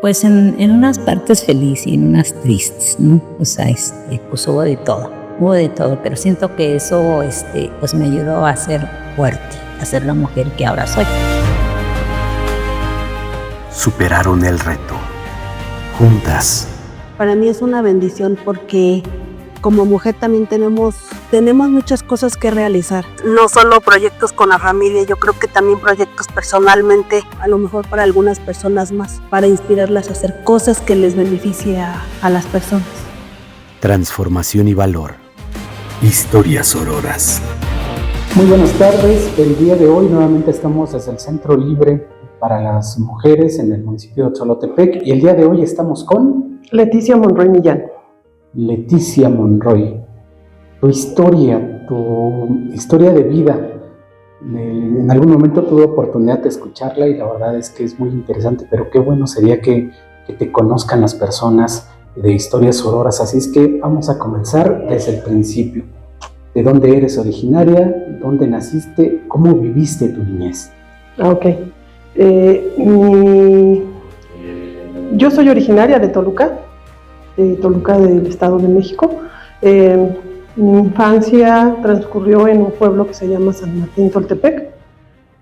Pues en unas partes feliz y en unas tristes, ¿no? O sea, pues hubo de todo, pero siento que eso, pues me ayudó a ser fuerte, a ser la mujer que ahora soy. Superaron el reto, juntas. Para mí es una bendición porque como mujer también tenemos muchas cosas que realizar. No solo proyectos con la familia, yo creo que también proyectos personalmente, a lo mejor para algunas personas más, para inspirarlas a hacer cosas que les beneficie a las personas. Transformación y valor. Historias sororas. Muy buenas tardes. El día de hoy nuevamente estamos desde el Centro Libre para las Mujeres en el municipio de Otzolotepec y el día de hoy estamos con Leticia Monroy Millán. Leticia Monroy, tu historia de vida, en algún momento tuve oportunidad de escucharla y la verdad es que es muy interesante, pero qué bueno sería que te conozcan las personas de historias sororas, así es que vamos a comenzar desde el principio. ¿De dónde eres originaria? ¿Dónde naciste? ¿Cómo viviste tu niñez? Ok. Yo soy originaria de Toluca del Estado de México. Mi infancia transcurrió en un pueblo que se llama San Martín Toltepec.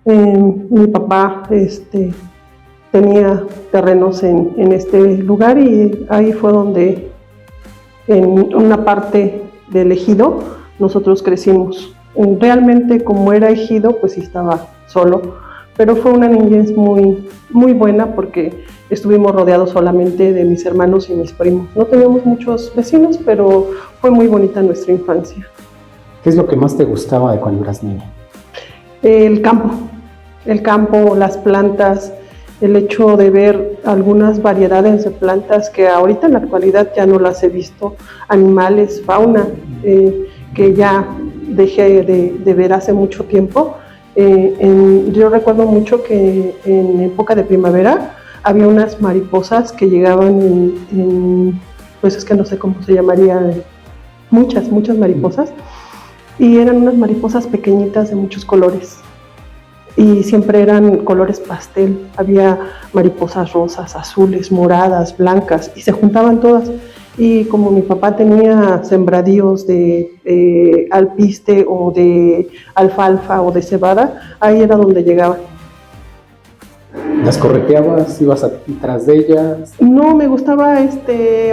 Mi papá tenía terrenos en este lugar y ahí fue donde en una parte del ejido nosotros crecimos. Realmente como era ejido pues sí estaba solo, pero fue una niñez muy, muy buena porque estuvimos rodeados solamente de mis hermanos y mis primos. No teníamos muchos vecinos, pero fue muy bonita nuestra infancia. ¿Qué es lo que más te gustaba de cuando eras niña? El campo, las plantas, el hecho de ver algunas variedades de plantas que ahorita en la actualidad ya no las he visto, animales, fauna, que ya dejé de ver hace mucho tiempo. Yo recuerdo mucho que en época de primavera había unas mariposas que llegaban pues es que no sé cómo se llamaría, muchas mariposas, y eran unas mariposas pequeñitas de muchos colores, y siempre eran colores pastel, había mariposas rosas, azules, moradas, blancas, y se juntaban todas. Y como mi papá tenía sembradíos de alpiste o de alfalfa o de cebada, ahí era donde llegaban. ¿Las correteabas? ¿Ibas atrás de ellas? No, me gustaba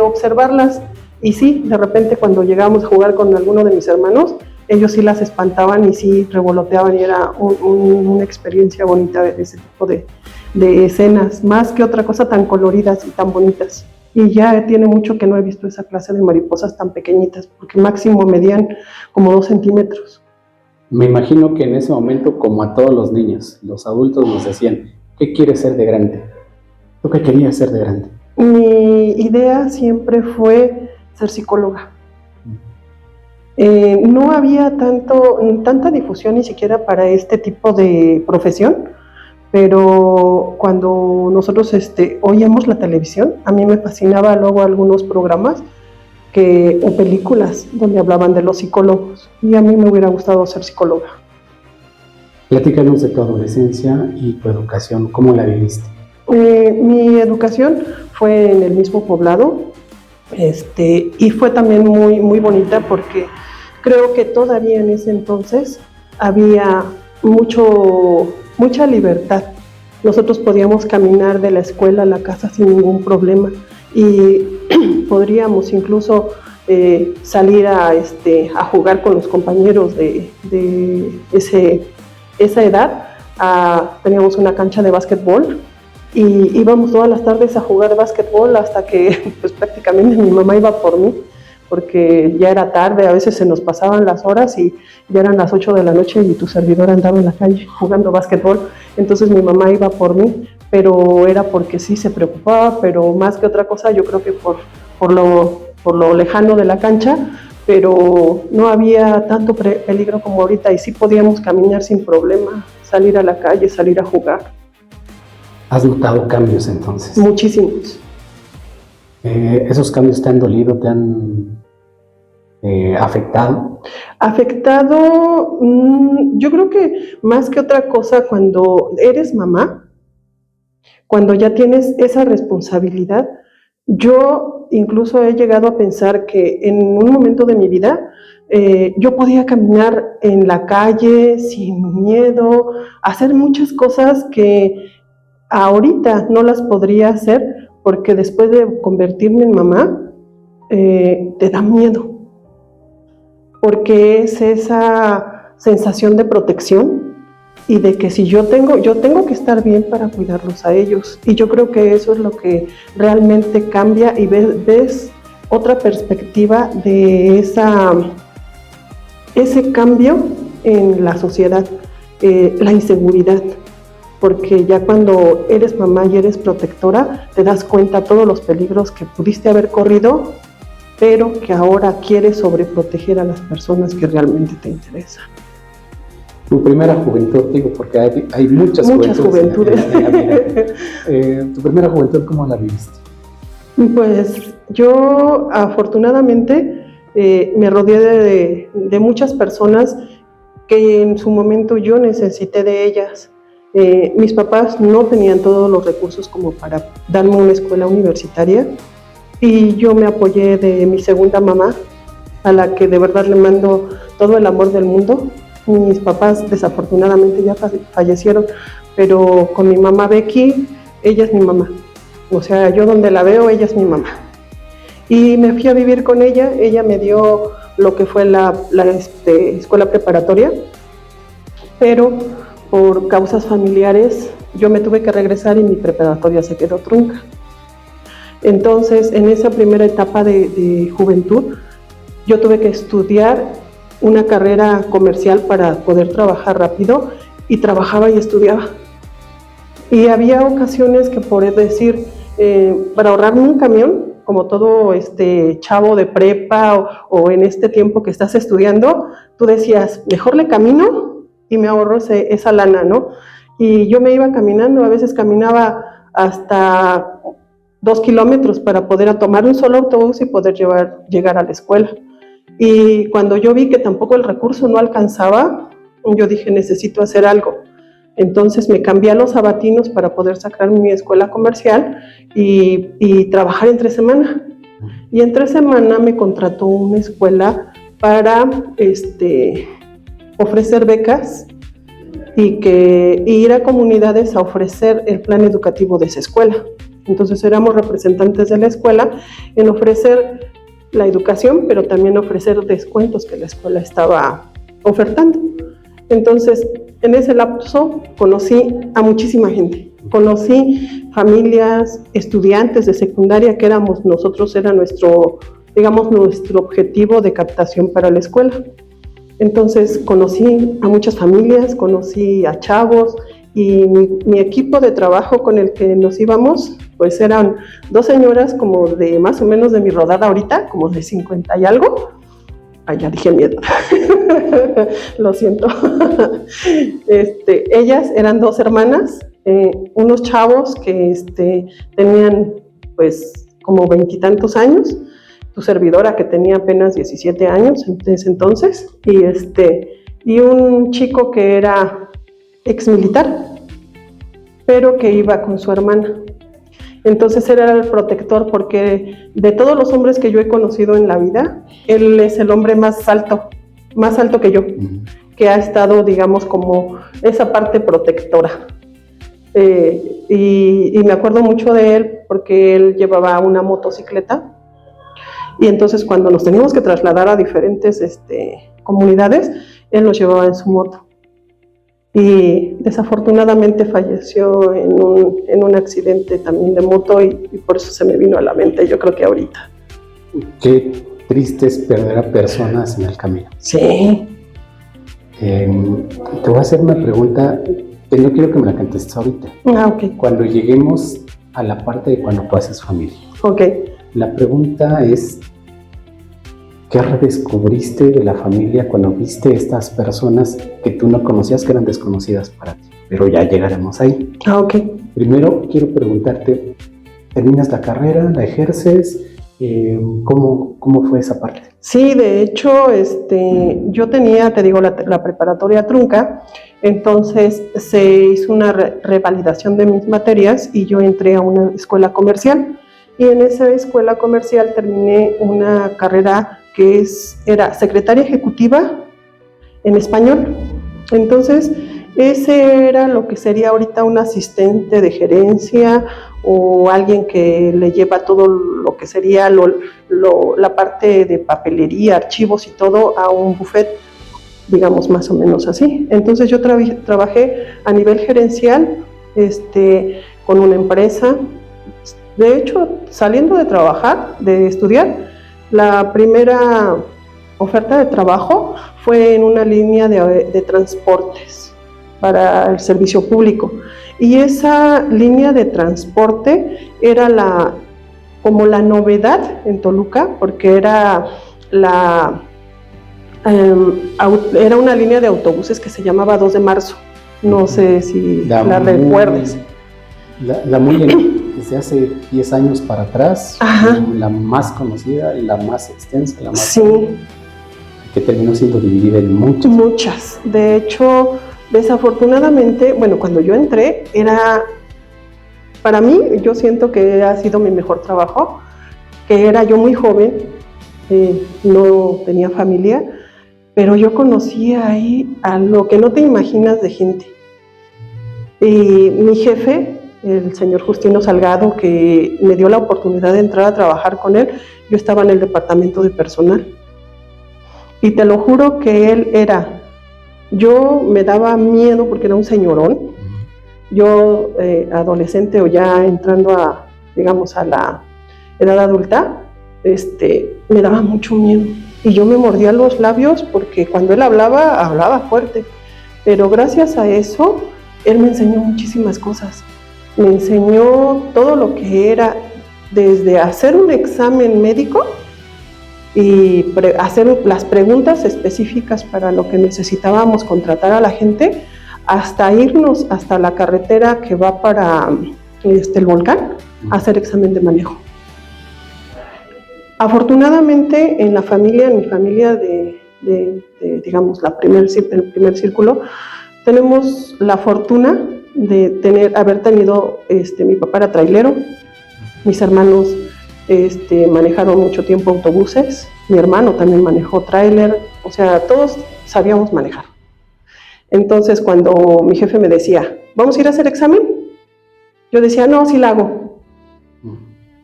observarlas y sí, de repente cuando llegábamos a jugar con alguno de mis hermanos, ellos sí las espantaban y sí revoloteaban y era una experiencia bonita ver ese tipo de escenas, más que otra cosa tan coloridas y tan bonitas. Y ya tiene mucho que no he visto esa clase de mariposas tan pequeñitas, porque máximo medían como 2 centímetros. Me imagino que en ese momento, como a todos los niños, los adultos nos decían, ¿qué quieres ser de grande? ¿Tú qué querías ser de grande? Mi idea siempre fue ser psicóloga. No había tanta difusión ni siquiera para este tipo de profesión, pero cuando nosotros oíamos la televisión, a mí me fascinaba luego algunos programas o películas donde hablaban de los psicólogos, y a mí me hubiera gustado ser psicóloga. Platícanos de tu adolescencia y tu educación, ¿cómo la viviste? Mi educación fue en el mismo poblado, y fue también muy, muy bonita porque creo que todavía en ese entonces había mucha libertad. Nosotros podíamos caminar de la escuela a la casa sin ningún problema y podríamos incluso salir a jugar con los compañeros de esa edad. Teníamos una cancha de básquetbol y íbamos todas las tardes a jugar básquetbol hasta que pues prácticamente mi mamá iba por mí, porque ya era tarde, a veces se nos pasaban las horas y ya eran las 8 de la noche y tu servidor andaba en la calle jugando básquetbol. Entonces mi mamá iba por mí, pero era porque sí se preocupaba, pero más que otra cosa yo creo que por lo lejano de la cancha, pero no había tanto peligro como ahorita y sí podíamos caminar sin problema, salir a la calle, salir a jugar. ¿Has notado cambios entonces? Muchísimos. ¿Esos cambios te han dolido, te han afectado? Afectado, yo creo que más que otra cosa, cuando eres mamá, Cuando ya tienes esa responsabilidad, yo incluso he llegado a pensar que en un momento de mi vida yo podía caminar en la calle sin miedo, hacer muchas cosas que ahorita no las podría hacer porque después de convertirme en mamá, te da miedo, porque es esa sensación de protección y de que si yo tengo que estar bien para cuidarlos a ellos. Y yo creo que eso es lo que realmente cambia y ves otra perspectiva de ese cambio en la sociedad, la inseguridad. Porque ya cuando eres mamá y eres protectora, te das cuenta de todos los peligros que pudiste haber corrido, pero que ahora quieres sobreproteger a las personas que realmente te interesan. Tu primera juventud, digo, porque hay muchas juventudes. En la vida. Tu primera juventud, ¿cómo la viviste? Pues yo afortunadamente me rodeé de muchas personas que en su momento yo necesité de ellas. Mis papás no tenían todos los recursos como para darme una escuela universitaria y yo me apoyé de mi segunda mamá, a la que de verdad le mando todo el amor del mundo. Mis papás desafortunadamente ya fallecieron, pero con mi mamá Becky, ella es mi mamá. O sea, yo donde la veo, ella es mi mamá. Y me fui a vivir con ella, ella me dio lo que fue la escuela preparatoria, pero por causas familiares yo me tuve que regresar y mi preparatoria se quedó trunca. Entonces, en esa primera etapa de juventud, yo tuve que estudiar una carrera comercial para poder trabajar rápido y trabajaba y estudiaba. Y había ocasiones que por decir, para ahorrarme un camión, como todo chavo de prepa o en este tiempo que estás estudiando, tú decías, mejor le camino y me ahorro esa lana, ¿no? Y yo me iba caminando, a veces caminaba hasta 2 kilómetros para poder tomar un solo autobús y poder llegar a la escuela. Y cuando yo vi que tampoco el recurso no alcanzaba, yo dije, necesito hacer algo. Entonces me cambié a los sabatinos para poder sacar mi escuela comercial y trabajar entre semana. Y entre semana me contrató una escuela para ofrecer becas y ir a comunidades a ofrecer el plan educativo de esa escuela. Entonces éramos representantes de la escuela en ofrecer la educación, pero también ofrecer descuentos que la escuela estaba ofertando. Entonces, en ese lapso conocí a muchísima gente. Conocí familias, estudiantes de secundaria que nosotros era nuestro objetivo de captación para la escuela. Entonces conocí a muchas familias, conocí a chavos y mi equipo de trabajo con el que nos íbamos, pues eran 2 señoras como de más o menos de mi rodada ahorita, como de 50 y algo. Ay, ya dije miedo. Lo siento. Ellas eran 2 hermanas, unos chavos que tenían pues como 20 y tantos años, tu servidora que tenía apenas 17 años en ese entonces, y un chico que era exmilitar, pero que iba con su hermana. Entonces él era el protector porque de todos los hombres que yo he conocido en la vida, él es el hombre más alto que yo, que ha estado, digamos, como esa parte protectora. Y me acuerdo mucho de él porque él llevaba una motocicleta y entonces cuando nos teníamos que trasladar a diferentes comunidades, él nos llevaba en su moto. Y desafortunadamente falleció en un accidente también de moto y por eso se me vino a la mente, yo creo que ahorita. Qué triste es perder a personas en el camino. Sí. Te voy a hacer una pregunta que no quiero que me la contestes ahorita. Ok. Cuando lleguemos a la parte de cuando tú haces familia. Ok. La pregunta es, ¿qué redescubriste de la familia cuando viste estas personas que tú no conocías, que eran desconocidas para ti? Pero ya llegaremos ahí. Ok. Primero quiero preguntarte, ¿terminas la carrera, la ejerces ¿Cómo fue esa parte? Sí, de hecho, yo tenía, te digo, la preparatoria trunca, entonces se hizo una revalidación de mis materias y yo entré a una escuela comercial. Y en esa escuela comercial terminé una carrera que era secretaria ejecutiva en español. Entonces, ese era lo que sería ahorita un asistente de gerencia o alguien que le lleva todo lo que sería la parte de papelería, archivos y todo a un buffet, digamos más o menos así. Entonces yo trabajé a nivel gerencial con una empresa. De hecho, saliendo de trabajar, de estudiar, la primera oferta de trabajo fue en una línea de transportes para el servicio público. Y esa línea de transporte era como la novedad en Toluca, porque era una línea de autobuses que se llamaba 2 de marzo. No sé si la recuerdes. La muy desde hace 10 años para atrás, la más conocida, la más extensa, la más sí, que terminó siendo dividida en muchas. Muchas. De hecho, desafortunadamente, bueno, cuando yo entré, para mí, yo siento que ha sido mi mejor trabajo, que era yo muy joven, no tenía familia, pero yo conocía ahí a lo que no te imaginas de gente. Y mi jefe, el señor Justino Salgado, que me dio la oportunidad de entrar a trabajar con él, yo estaba en el departamento de personal. Y te lo juro que yo me daba miedo porque era un señorón. Yo, adolescente o ya entrando digamos, a la edad adulta, me daba mucho miedo. Y yo me mordía los labios porque cuando él hablaba fuerte. Pero gracias a eso, él me enseñó muchísimas cosas. Me enseñó todo lo que era, desde hacer un examen médico y hacer las preguntas específicas para lo que necesitábamos contratar a la gente, hasta irnos hasta la carretera que va para el volcán a hacer examen de manejo. Afortunadamente en mi familia digamos el primer círculo, tenemos la fortuna de haber tenido, mi papá era trailero, mis hermanos manejaron mucho tiempo autobuses, mi hermano también manejó tráiler, o sea, todos sabíamos manejar. Entonces, cuando mi jefe me decía, ¿vamos a ir a hacer examen? Yo decía, no, sí la hago.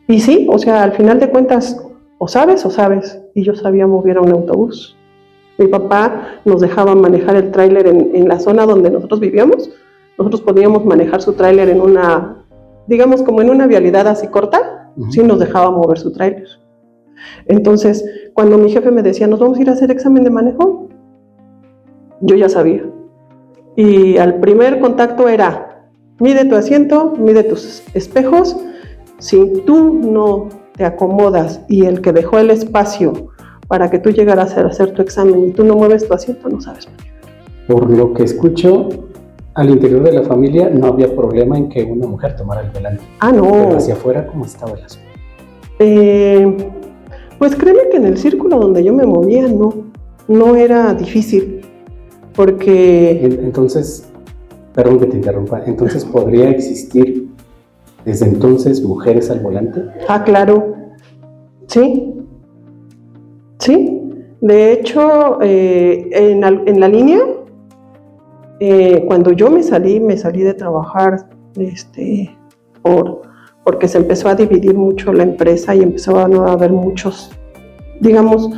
Y sí, o sea, al final de cuentas, o sabes, y yo sabía mover a un autobús. Mi papá nos dejaba manejar el tráiler en la zona donde nosotros vivíamos. Nosotros podíamos manejar su tráiler en digamos como en una vialidad así corta, sí nos dejaba mover su tráiler. Entonces, cuando mi jefe me decía, ¿nos vamos a ir a hacer examen de manejo? Yo ya sabía. Y al primer contacto era, mide tu asiento, mide tus espejos. Si tú no te acomodas y el que dejó el espacio para que tú llegaras a hacer tu examen y tú no mueves tu asiento, no sabes manejar. Por lo que escucho, al interior de la familia no había problema en que una mujer tomara el volante. No. Pero hacia afuera, ¿cómo estaba el asunto? Pues créeme que en el círculo donde yo me movía no era difícil, porque... Entonces, perdón que te interrumpa, entonces ¿podría existir desde entonces mujeres al volante? Claro, sí. De hecho, en la línea, cuando yo me salí de trabajar, porque se empezó a dividir mucho la empresa y empezaban a haber muchos, digamos,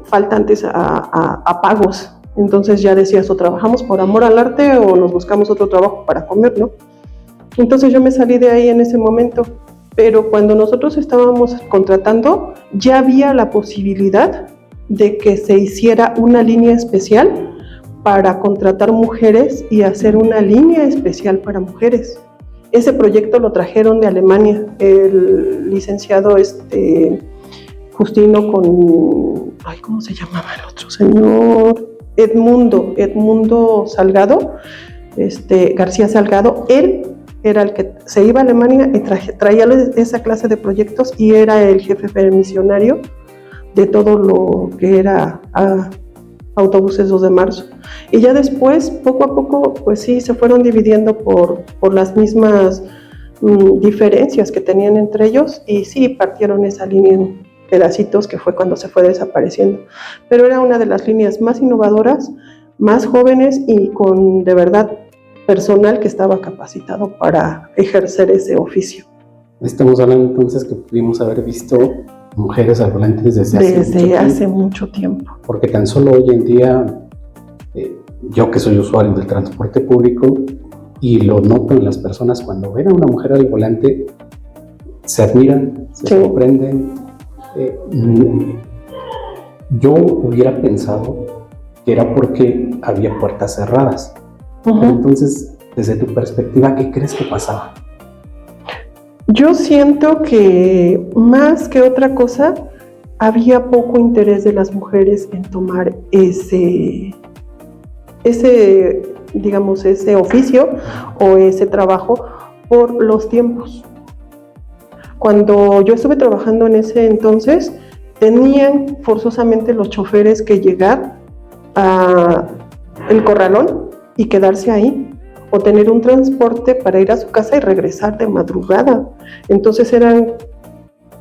faltantes a pagos. Entonces ya decías, o trabajamos por amor al arte o nos buscamos otro trabajo para comer, ¿no? Entonces yo me salí de ahí en ese momento, pero cuando nosotros estábamos contratando, ya había la posibilidad de que se hiciera una línea especial para contratar mujeres y hacer una línea especial para mujeres. Ese proyecto lo trajeron de Alemania, el licenciado Justino ¿cómo se llamaba el otro señor? Edmundo Salgado, García Salgado. Él era el que se iba a Alemania y traía esa clase de proyectos y era el jefe misionario de todo lo que era Autobuses 2 de Marzo. Y ya después, poco a poco, pues sí, se fueron dividiendo por las mismas diferencias que tenían entre ellos y sí, partieron esa línea en pedacitos, que fue cuando se fue desapareciendo. Pero era una de las líneas más innovadoras, más jóvenes y con, de verdad, personal que estaba capacitado para ejercer ese oficio. Estamos hablando entonces que pudimos haber visto mujeres al volante desde hace mucho tiempo. Porque tan solo hoy en día, yo que soy usuario del transporte público y lo noto en las personas, cuando ven a una mujer al volante, se admiran, se sorprenden. Yo hubiera pensado que era porque había puertas cerradas. Pero entonces, desde tu perspectiva, ¿qué crees que pasaba? Yo siento que más que otra cosa, había poco interés de las mujeres en tomar ese oficio o ese trabajo por los tiempos. Cuando yo estuve trabajando en ese entonces, tenían forzosamente los choferes que llegar a el corralón y quedarse ahí, o tener un transporte para ir a su casa y regresar de madrugada. Entonces eran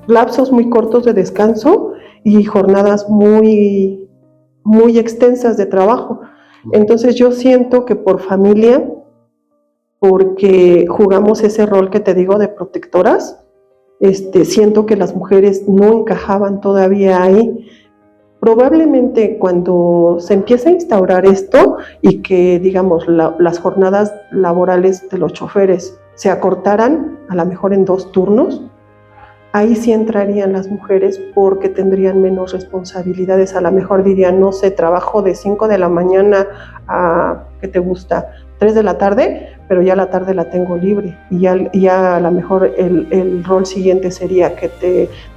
lapsos muy cortos de descanso y jornadas muy, muy extensas de trabajo. Entonces yo siento que por familia, porque jugamos ese rol que te digo de protectoras, siento que las mujeres no encajaban todavía ahí. Probablemente cuando se empieza a instaurar esto y que, digamos, las jornadas laborales de los choferes se acortaran, a lo mejor en 2 turnos, ahí sí entrarían las mujeres porque tendrían menos responsabilidades. A lo mejor dirían, no sé, trabajo de 5 de la mañana a, ¿qué te gusta?, 3 de la tarde, pero ya la tarde la tengo libre y ya a lo mejor el rol siguiente sería que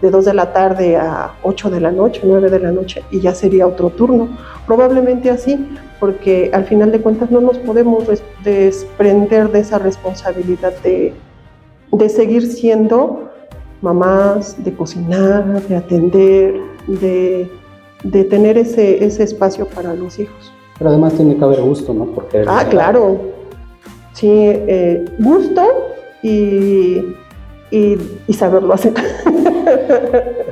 de 2 de la tarde a 8 de la noche, 9 de la noche, y ya sería otro turno. Probablemente así, porque al final de cuentas no nos podemos desprender de esa responsabilidad de seguir siendo mamás, de cocinar, de atender, de tener ese espacio para los hijos. Pero además tiene que haber gusto, ¿no? Porque claro. Sí, gusto y saberlo hacer.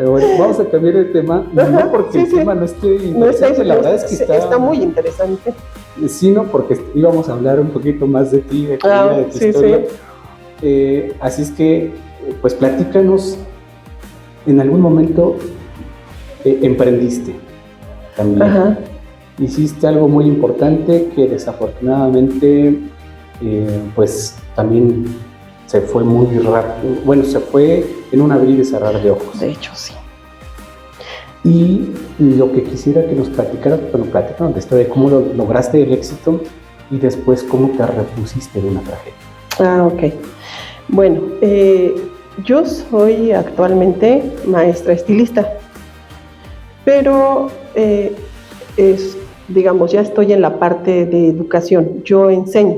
Bueno, vamos a cambiar el tema, no porque el tema no esté interesante, la verdad es que está muy interesante. Sino porque íbamos a hablar un poquito más de ti, de tu vida, de tu historia. Así es que, pues platícanos, en algún momento emprendiste también. Ajá. Hiciste algo muy importante que desafortunadamente pues también se fue muy rápido, bueno, se fue en un abrir y cerrar de ojos. De hecho, sí. Y lo que quisiera que nos platicaras, bueno, platícanos de esto de cómo lograste el éxito y después cómo te repusiste de una tragedia. Ok. Bueno, yo soy actualmente maestra estilista, pero digamos, ya estoy en la parte de educación, yo enseño,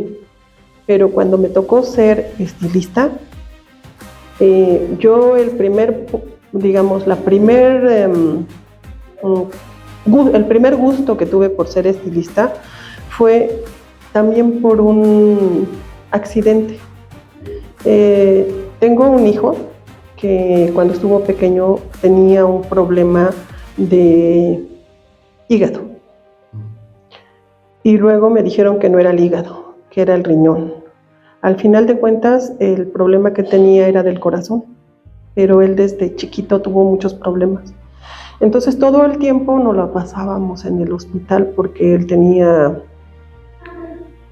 pero cuando me tocó ser estilista, yo el primer gusto que tuve por ser estilista fue también por un accidente. Tengo un hijo que cuando estuvo pequeño tenía un problema de hígado. Y luego me dijeron que no era el hígado, que era el riñón. Al final de cuentas, el problema que tenía era del corazón, pero él desde chiquito tuvo muchos problemas. Entonces todo el tiempo nos la pasábamos en el hospital porque él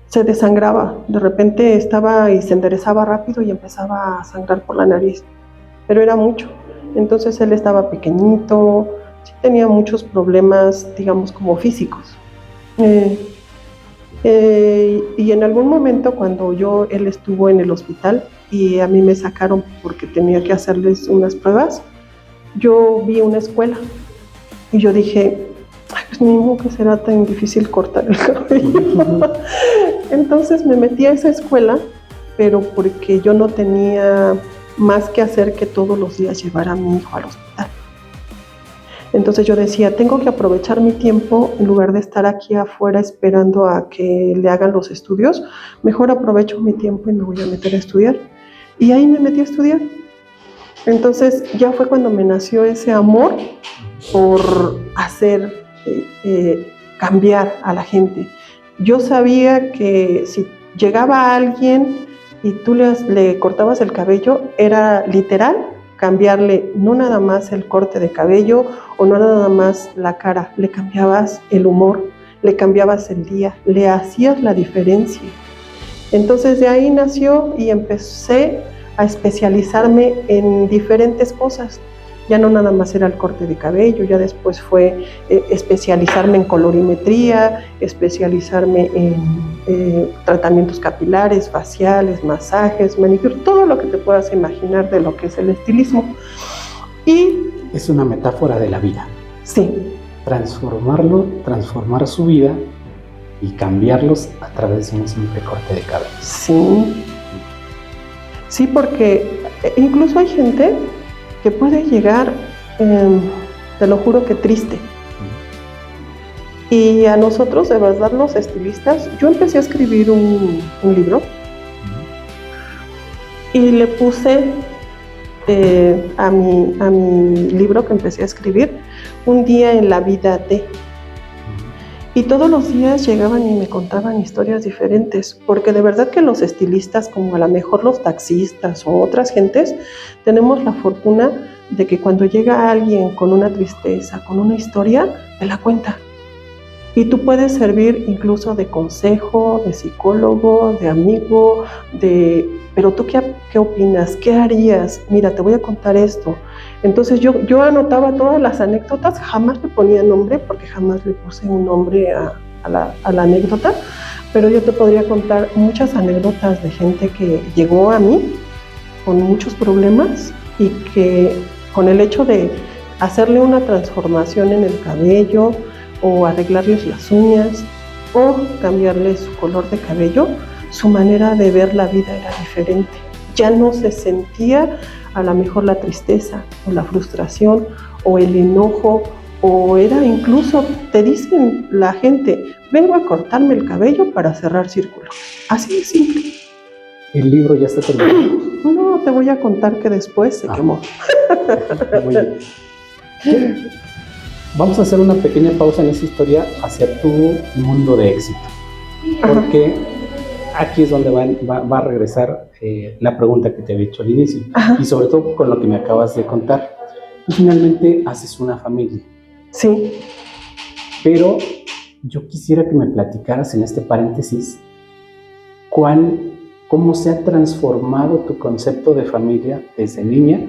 se desangraba. De repente estaba y se enderezaba rápido y empezaba a sangrar por la nariz, pero era mucho. Entonces él estaba pequeñito, sí tenía muchos problemas, digamos, como físicos. Y en algún momento cuando él estuvo en el hospital y a mí me sacaron porque tenía que hacerles unas pruebas, yo vi una escuela y yo dije, ay, pues ni modo que será tan difícil cortar el cabello. Entonces me metí a esa escuela pero porque yo no tenía más que hacer que todos los días llevar a mi hijo al hospital. Entonces yo decía, tengo que aprovechar mi tiempo en lugar de estar aquí afuera esperando a que le hagan los estudios. Mejor aprovecho mi tiempo y me voy a meter a estudiar. Y ahí me metí a estudiar. Entonces ya fue cuando me nació ese amor por hacer, cambiar a la gente. Yo sabía que si llegaba alguien y tú le cortabas el cabello, era literal cambiarle no nada más el corte de cabello o no nada más la cara, le cambiabas el humor, le cambiabas el día, le hacías la diferencia. Entonces de ahí nació y empecé a especializarme en diferentes cosas. Ya no nada más era el corte de cabello, ya después fue especializarme en colorimetría, especializarme en tratamientos capilares, faciales, masajes, manicure, todo lo que te puedas imaginar de lo que es el estilismo. Y es una metáfora de la vida. Sí. Transformar su vida y cambiarlos a través de un simple corte de cabello. Sí. Sí, porque incluso hay gente que puede llegar, te lo juro que triste. Y a nosotros, de verdad, los estilistas, yo empecé a escribir un libro y le puse a mi libro que empecé a escribir, un día en la vida de. Y todos los días llegaban y me contaban historias diferentes, porque de verdad que los estilistas, como a lo mejor los taxistas o otras gentes, tenemos la fortuna de que cuando llega alguien con una tristeza, con una historia, te la cuenta. Y tú puedes servir incluso de consejo, de psicólogo, de amigo, pero tú ¿qué opinas? ¿Qué harías? Mira, te voy a contar esto. Entonces yo anotaba todas las anécdotas, jamás le ponía nombre, porque jamás le puse un nombre a la anécdota, pero yo te podría contar muchas anécdotas de gente que llegó a mí con muchos problemas y que con el hecho de hacerle una transformación en el cabello o arreglarles las uñas o cambiarle su color de cabello, su manera de ver la vida era diferente. Ya no se sentía a lo mejor la tristeza o la frustración o el enojo, o era incluso, te dicen la gente, vengo a cortarme el cabello para cerrar círculo. Así de simple. ¿El libro ya está terminado? No, te voy a contar que después se quemó. Muy bien. Vamos a hacer una pequeña pausa en esa historia hacia tu mundo de éxito. Porque aquí es donde va a regresar la pregunta que te había hecho al inicio. Ajá. Y sobre todo con lo que me acabas de contar. Tú finalmente haces una familia. Sí. Pero yo quisiera que me platicaras en este paréntesis cómo se ha transformado tu concepto de familia desde niña.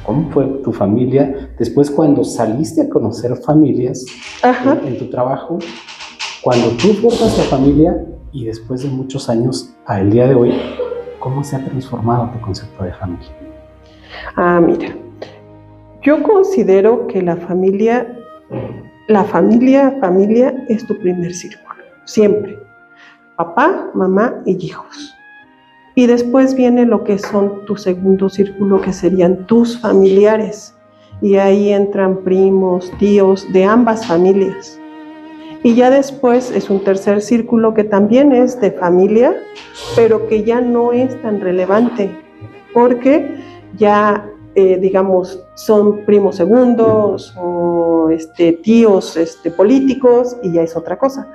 ¿Cómo fue tu familia después cuando saliste a conocer familias en tu trabajo? Cuando tú formas la familia y después de muchos años al día de hoy, ¿cómo se ha transformado tu concepto de familia? Mira, yo considero que la familia es tu primer círculo, siempre. Papá, mamá y hijos. Y después viene lo que son tu segundo círculo, que serían tus familiares. Y ahí entran primos, tíos de ambas familias. Y ya después es un tercer círculo que también es de familia, pero que ya no es tan relevante, porque ya, digamos, son primos segundos o tíos políticos, y ya es otra cosa.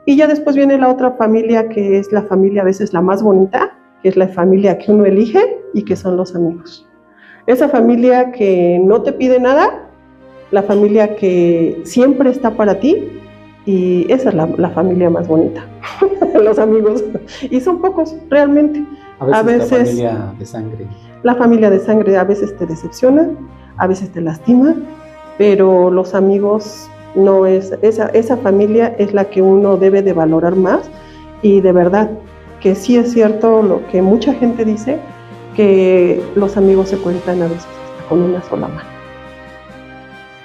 Y ya después viene la otra familia, que es la familia a veces la más bonita, que es la familia que uno elige y que son los amigos. Esa familia que no te pide nada, la familia que siempre está para ti, y esa es la familia más bonita, los amigos. Y son pocos, realmente. A veces la familia de sangre. La familia de sangre a veces te decepciona, a veces te lastima, pero los amigos no es, esa familia es la que uno debe de valorar más. Y de verdad que sí es cierto lo que mucha gente dice, que los amigos se cuentan a veces hasta con una sola mano.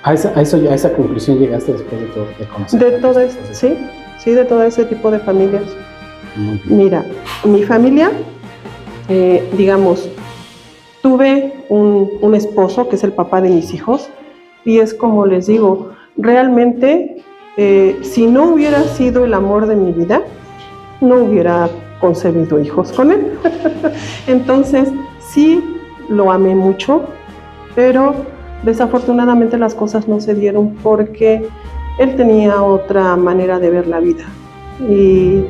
A esa conclusión llegaste después de todo, de conocer. De todo sí, de todo ese tipo de familias. Mira, mi familia digamos, tuve un esposo que es el papá de mis hijos y es como les digo, realmente si no hubiera sido el amor de mi vida, no hubiera concebido hijos con él. Entonces, sí lo amé mucho, pero desafortunadamente las cosas no se dieron porque él tenía otra manera de ver la vida y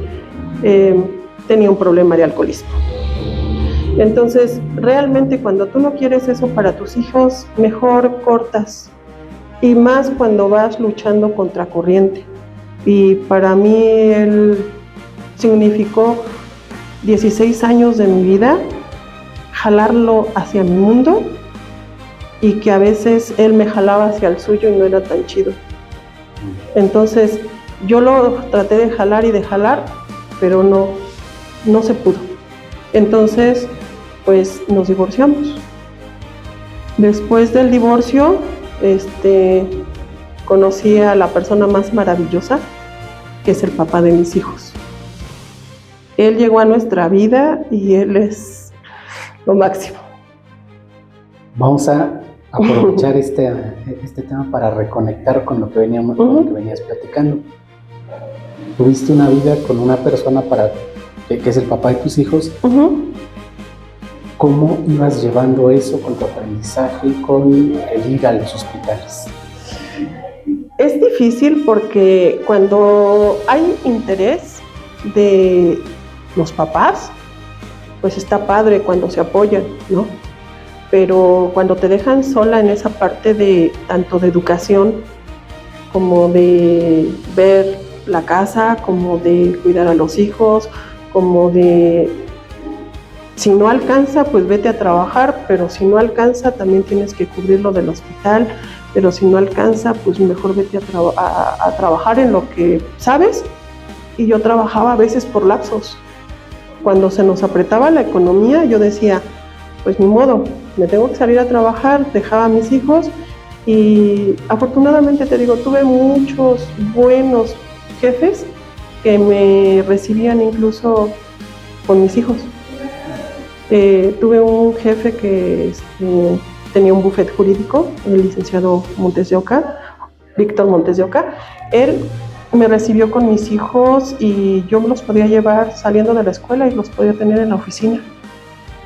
tenía un problema de alcoholismo. Entonces, realmente cuando tú no quieres eso para tus hijos, mejor cortas. Y más cuando vas luchando contra corriente. Y para mí él significó 16 años de mi vida, jalarlo hacia mi mundo y que a veces él me jalaba hacia el suyo y no era tan chido. Entonces, yo lo traté de jalar y de jalar, pero no se pudo. Entonces, pues nos divorciamos. Después del divorcio, conocí a la persona más maravillosa, que es el papá de mis hijos. Él llegó a nuestra vida y él es lo máximo. Vamos a aprovechar este tema para reconectar con lo que veníamos, con lo que venías platicando. Tuviste una vida con una persona que es el papá de tus hijos. ¿Cómo ibas llevando eso con tu aprendizaje y con el ir a los hospitales? Es difícil porque cuando hay interés de los papás, pues está padre cuando se apoyan, ¿no? Pero cuando te dejan sola en esa parte de tanto de educación como de ver la casa, como de cuidar a los hijos, como de si no alcanza, pues vete a trabajar, pero si no alcanza, también tienes que cubrirlo del hospital, pero si no alcanza, pues mejor vete a trabajar en lo que sabes. Y yo trabajaba a veces por lapsos. Cuando se nos apretaba la economía, yo decía, pues ni modo, me tengo que salir a trabajar, dejaba a mis hijos y afortunadamente te digo, tuve muchos buenos jefes que me recibían incluso con mis hijos. Tuve un jefe que tenía un bufete jurídico, el licenciado Montes de Oca, Víctor Montes de Oca. Él me recibió con mis hijos y yo me los podía llevar saliendo de la escuela y los podía tener en la oficina.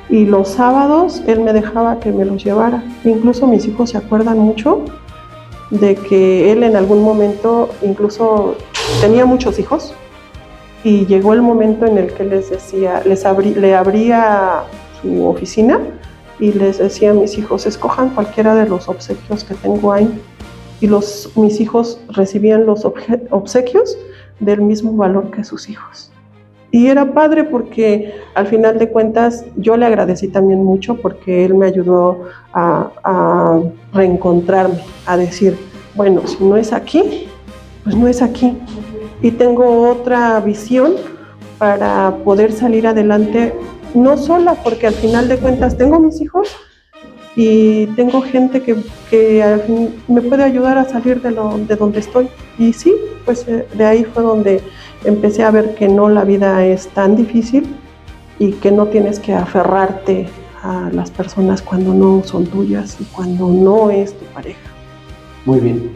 Y los sábados él me dejaba que me los llevara. Incluso mis hijos se acuerdan mucho de que él en algún momento, incluso tenía muchos hijos, y llegó el momento en el que les decía, le abría su oficina y les decía a mis hijos, escojan cualquiera de los obsequios que tengo ahí. Y mis hijos recibían los obsequios del mismo valor que sus hijos. Y era padre porque al final de cuentas yo le agradecí también mucho porque él me ayudó a reencontrarme, a decir, bueno, si no es aquí, pues no es aquí. Y tengo otra visión para poder salir adelante, no sola, porque al final de cuentas tengo mis hijos y tengo gente que me puede ayudar a salir de donde estoy. Y sí, pues de ahí fue donde empecé a ver que no, la vida es tan difícil y que no tienes que aferrarte a las personas cuando no son tuyas y cuando no es tu pareja. Muy bien,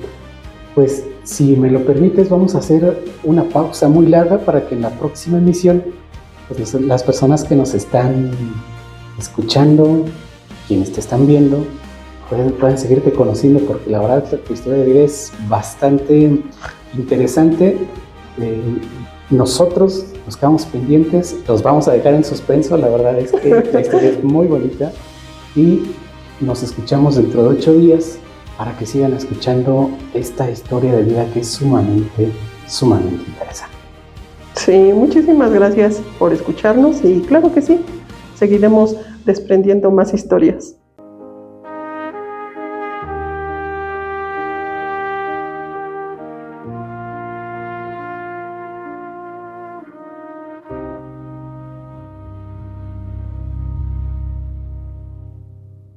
pues si me lo permites vamos a hacer una pausa muy larga para que en la próxima emisión pues, las personas que nos están escuchando, quienes te están viendo, puedan seguirte conociendo, porque la verdad tu historia de vida es bastante interesante. Nosotros nos quedamos pendientes, los vamos a dejar en suspenso. La verdad es que la historia es muy bonita y nos escuchamos dentro de 8 días para que sigan escuchando esta historia de vida que es sumamente interesante. Sí, muchísimas gracias por escucharnos y claro que sí, seguiremos desprendiendo más historias.